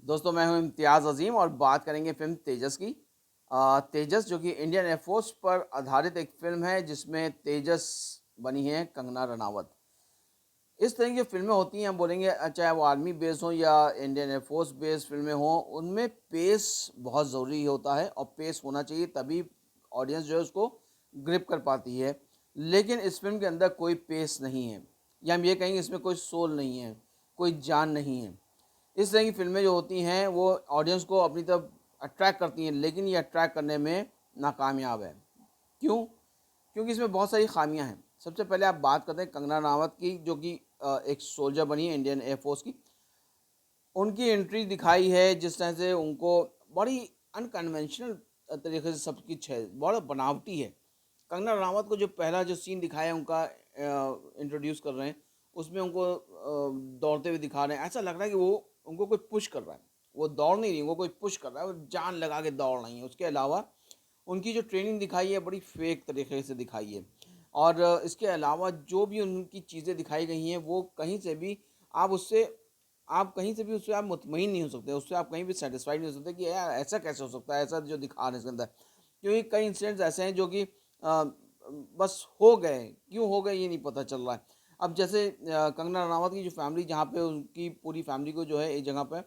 दोस्तों मैं हूं इम्तियाज़ अज़ीम और बात करेंगे फ़िल्म तेजस की। तेजस जो कि इंडियन एयरफोर्स पर आधारित एक फ़िल्म है जिसमें तेजस बनी है कंगना रनावत। इस तरह की जो फ़िल्में होती हैं हम बोलेंगे चाहे वो आर्मी बेस्ड हो या इंडियन एयरफोर्स बेस्ड फ़िल्में हों, उनमें पेस बहुत ज़रूरी होता है और पेस होना चाहिए तभी ऑडियंस जो है उसको ग्रिप कर पाती है। लेकिन इस फ़िल्म के अंदर कोई पेस नहीं है या हम ये कहेंगे इसमें कोई सोल नहीं है, कोई जान नहीं है। इस तरह की फ़िल्में जो होती हैं वो ऑडियंस को अपनी तरफ अट्रैक्ट करती हैं, लेकिन ये अट्रैक्ट करने में नाकामयाब है। क्यों? क्योंकि इसमें बहुत सारी ख़ामियाँ हैं। सबसे पहले आप बात करते हैं कंगना रनावत की, जो कि एक सोल्जर बनी है इंडियन एयर फोर्स की। उनकी एंट्री दिखाई है जिस तरह से उनको बड़ी अनकन्वेंशनल तरीके से सब कुछ है, बड़ा बनावटी है। कंगना रनावत को जो पहला जो सीन दिखाया है उनका इंट्रोड्यूस कर रहे हैं, उसमें उनको दौड़ते हुए दिखा रहे हैं। ऐसा लग रहा है कि वो उनको कोई पुश कर रहा है। वो दौड़ नहीं रही, उनको कोई पुश कर रहा है, वो जान लगा के दौड़ रही हैं। उसके अलावा उनकी जो ट्रेनिंग दिखाई है बड़ी फेक तरीके से दिखाई है। और इसके अलावा जो भी उनकी चीज़ें दिखाई गई हैं वो कहीं से भी आप उससे आप कहीं से भी उससे आप मुतमईन नहीं हो सकते, उससे आप कहीं भी सेटिस्फाइड नहीं हो सकते कि यार ऐसा कैसे हो सकता है, ऐसा जो दिखा रहे हैं इसके अंदर। क्योंकि कई इंसिडेंट्स ऐसे हैं जो कि बस हो गए, क्यों हो गए ये नहीं पता चल रहा है। अब जैसे कंगना रनावत की जो फैमिली, जहाँ पे उनकी पूरी फैमिली को जो है एक जगह पे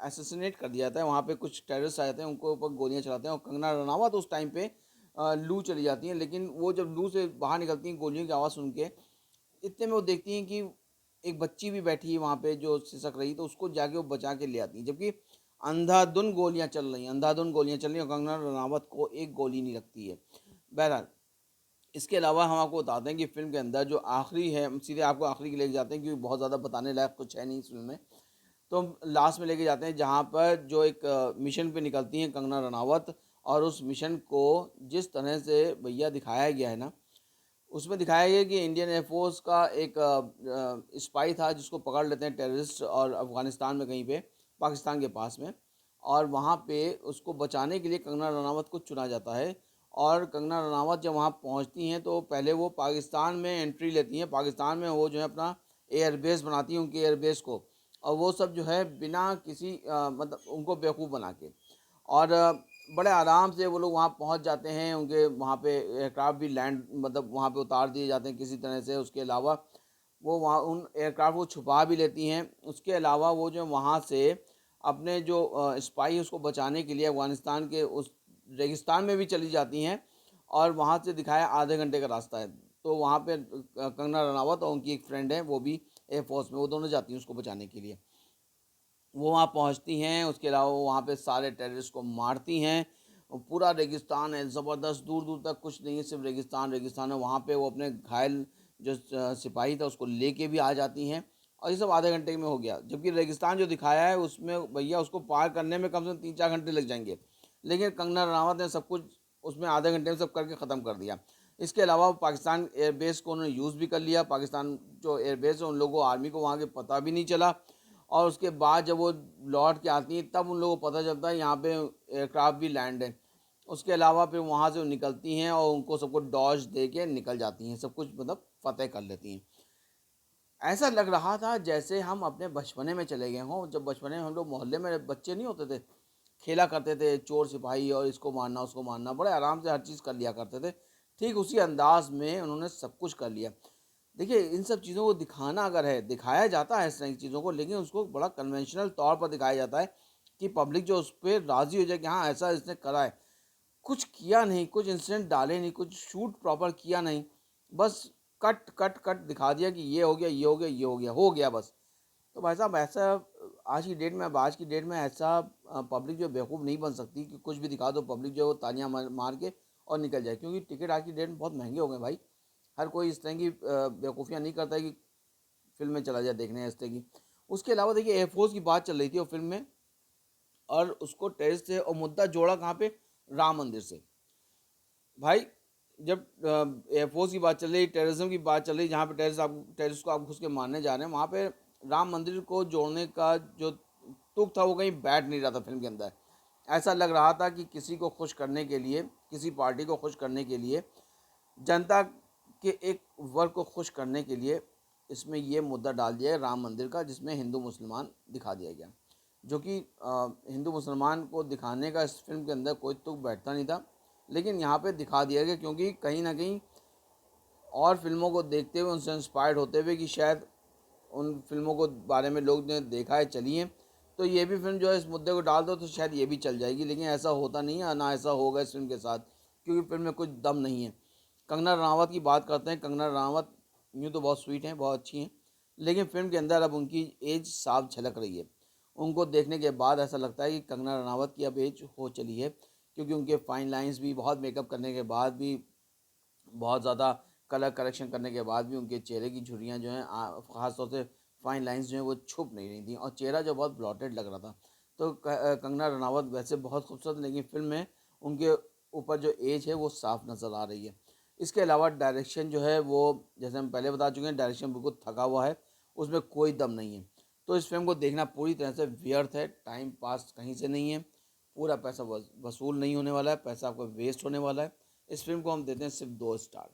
असैसिनेट कर दिया जाता है, वहाँ पे कुछ टेररिस्ट आ जाते हैं, उनको ऊपर गोलियाँ चलाते हैं और कंगना रनावत उस टाइम पे लू चली जाती हैं। लेकिन वो जब लू से बाहर निकलती हैं गोलियों की आवाज़ सुन के, इतने में वो देखती हैं कि एक बच्ची भी बैठी है वहाँ पे जो सिसक रही, तो उसको जाके वो बचा के ले आती हैं। जबकि अंधाधुंध गोलियाँ चल रही हैं, अंधाधुंध गोलियाँ चल रही हैं और कंगना रनावत को एक गोली नहीं लगती है। बहरहाल, इसके अलावा हम आपको बताते हैं कि फ़िल्म के अंदर जो आखिरी है, हम सीधे आपको आखिरी की लेके जाते हैं क्योंकि बहुत ज़्यादा बताने लायक कुछ है नहीं इस फ़िल्म में। तो हम लास्ट में लेके जाते हैं जहाँ पर जो एक मिशन पे निकलती हैं कंगना रनावत, और उस मिशन को जिस तरह से भैया दिखाया गया है ना, उसमें दिखाया गया है कि इंडियन एयरफोर्स का एक स्पाई था जिसको पकड़ लेते हैं टेररिस्ट, और अफ़गानिस्तान में कहीं पे, पाकिस्तान के पास में। और वहाँ पे उसको बचाने के लिए कंगना रनावत को चुना जाता है। और कंगना रनावत जब वहाँ पहुँचती हैं तो पहले वो पाकिस्तान में एंट्री लेती हैं। पाकिस्तान में वो जो है अपना एयरबेस बनाती हैं, उनके एयरबेस को। और वो सब जो है बिना किसी मतलब उनको बेवकूफ़ बना के, और बड़े आराम से वो लोग वहाँ पहुँच जाते हैं। उनके वहाँ पे एयरक्राफ्ट भी लैंड मतलब वहाँ पे उतार दिए जाते हैं किसी तरह से। उसके अलावा वो वहाँ उन एयरक्राफ्ट को छुपा भी लेती हैं। उसके अलावा वो जो वहाँ से अपने जो स्पाई है उसको बचाने के लिए अफ़गानिस्तान के उस रेगिस्तान में भी चली जाती हैं, और वहाँ से दिखाया आधे घंटे का रास्ता है। तो वहाँ पे कंगना रनावत और उनकी एक फ्रेंड है, वो भी एयरफोर्स में, वो दोनों जाती हैं उसको बचाने के लिए। वो वहाँ पहुँचती हैं, उसके अलावा वो वहाँ पे सारे टेररिस्ट को मारती हैं। पूरा रेगिस्तान है, ज़बरदस्त, दूर-दूर तक कुछ नहीं है, सिर्फ़ रेगिस्तान, रेगिस्तान है। वहाँ पे वो अपने घायल जो सिपाही था उसको लेके भी आ जाती हैं, और ये सब आधे घंटे में हो गया। जबकि रेगिस्तान जो दिखाया है उसमें भैया उसको पार करने में कम से कम 3-4 घंटे लग जाएँगे। लेकिन कंगना रनावत ने सब कुछ उसमें आधे घंटे में सब करके ख़त्म कर दिया। इसके अलावा पाकिस्तान एयरबेस को उन्होंने यूज़ भी कर लिया। पाकिस्तान जो एयरबेस है उन लोगों को, आर्मी को वहाँ के पता भी नहीं चला। और उसके बाद जब वो लौट के आती हैं तब उन लोगों को पता चलता है यहाँ पे एयरक्राफ्ट भी लैंड है। उसके अलावा फिर वहाँ से वो निकलती हैं और उनको सबको डॉज दे के निकल जाती हैं, सब कुछ मतलब फ़तेह कर लेती हैं। ऐसा लग रहा था जैसे हम अपने बचपने में चले गए हों, जब बचपने में हम लोग मोहल्ले में बच्चे नहीं होते थे, खेला करते थे चोर सिपाही और इसको मारना उसको मारना, बड़े आराम से हर चीज़ कर लिया करते थे। ठीक उसी अंदाज में उन्होंने सब कुछ कर लिया। देखिए, इन सब चीज़ों को दिखाना अगर है, दिखाया जाता है इस तरह की चीज़ों को, लेकिन उसको बड़ा कन्वेंशनल तौर पर दिखाया जाता है कि पब्लिक जो उस पे राज़ी हो जाए कि हाँ, ऐसा इसने करा है। कुछ किया नहीं, कुछ इंसिडेंट डाले नहीं, कुछ शूट प्रॉपर किया नहीं, बस कट, कट, कट दिखा दिया कि ये हो गया, ये हो गया, ये हो गया बस। तो भाई साहब ऐसा आज की डेट में, अब आज की डेट में ऐसा पब्लिक जो बेवकूफ़ नहीं बन सकती कि कुछ भी दिखा दो, पब्लिक जो है वो तालियाँ मार मार के और निकल जाए। क्योंकि टिकट आज की डेट में बहुत महँगे हो गए भाई। हर कोई इस तरह की बेवकूफ़ियाँ नहीं करता है कि फ़िल्म में चला जाए देखने इस तरह की। उसके अलावा देखिए एयरफ़ोर्स की बात चल रही थी वो फ़िल्म में, और उसको टेररिस्ट से और मुद्दा जोड़ा कहाँ पे? राम मंदिर से। भाई जब एयरफ़ोर्स की बात चल रही, टेररिज़्म की बात चल रही, जहाँ पे टेररिस्ट को आप घुस के मारने जा रहे हैं, वहाँ पे राम मंदिर को जोड़ने का जो तुक था वो कहीं बैठ नहीं रहा था फ़िल्म के अंदर। ऐसा लग रहा था कि किसी को खुश करने के लिए, किसी पार्टी को खुश करने के लिए, जनता के एक वर्ग को खुश करने के लिए इसमें ये मुद्दा डाल दिया है राम मंदिर का, जिसमें हिंदू मुसलमान दिखा दिया गया। जो कि हिंदू मुसलमान को दिखाने का इस फिल्म के अंदर कोई तुक बैठता नहीं था, लेकिन यहाँ पे दिखा दिया गया, क्योंकि कहीं ना कहीं और फिल्मों को देखते हुए, उनसे इंस्पायर्ड होते हुए कि शायद उन फिल्मों को बारे में लोग ने देखा है, चली है, तो ये भी फिल्म जो है इस मुद्दे को डाल दो तो शायद ये भी चल जाएगी। लेकिन ऐसा होता नहीं है, ना ऐसा होगा इस फिल्म के साथ, क्योंकि फिल्म में कुछ दम नहीं है। कंगना रनावत की बात करते हैं। कंगना रनावत यूँ तो बहुत स्वीट हैं, बहुत अच्छी हैं, लेकिन फिल्म के अंदर अब उनकी एज साफ झलक रही है। उनको देखने के बाद ऐसा लगता है कि कंगना रनावत की अब एज हो चली है, क्योंकि उनके फाइन लाइंस भी, बहुत मेकअप करने के बाद भी, बहुत ज़्यादा कलर करेक्शन करने के बाद भी उनके चेहरे की झुर्रियाँ जो हैं, ख़ास तौर से फाइन लाइंस जो हैं वो छुप नहीं रही थी, और चेहरा जो बहुत ब्लॉटेड लग रहा था। तो कंगना रनावत वैसे बहुत खूबसूरत, लेकिन फिल्म में उनके ऊपर जो एज है वो साफ नज़र आ रही है। इसके अलावा डायरेक्शन जो है वो, जैसे हम पहले बता चुके हैं, डायरेक्शन बिल्कुल थका हुआ है, उसमें कोई दम नहीं है। तो इस फिल्म को देखना पूरी तरह से व्यर्थ है, टाइम पास कहीं से नहीं है, पूरा पैसा वसूल नहीं होने वाला है, पैसा आपका वेस्ट होने वाला है। इस फिल्म को हम देते हैं सिर्फ 2 स्टार।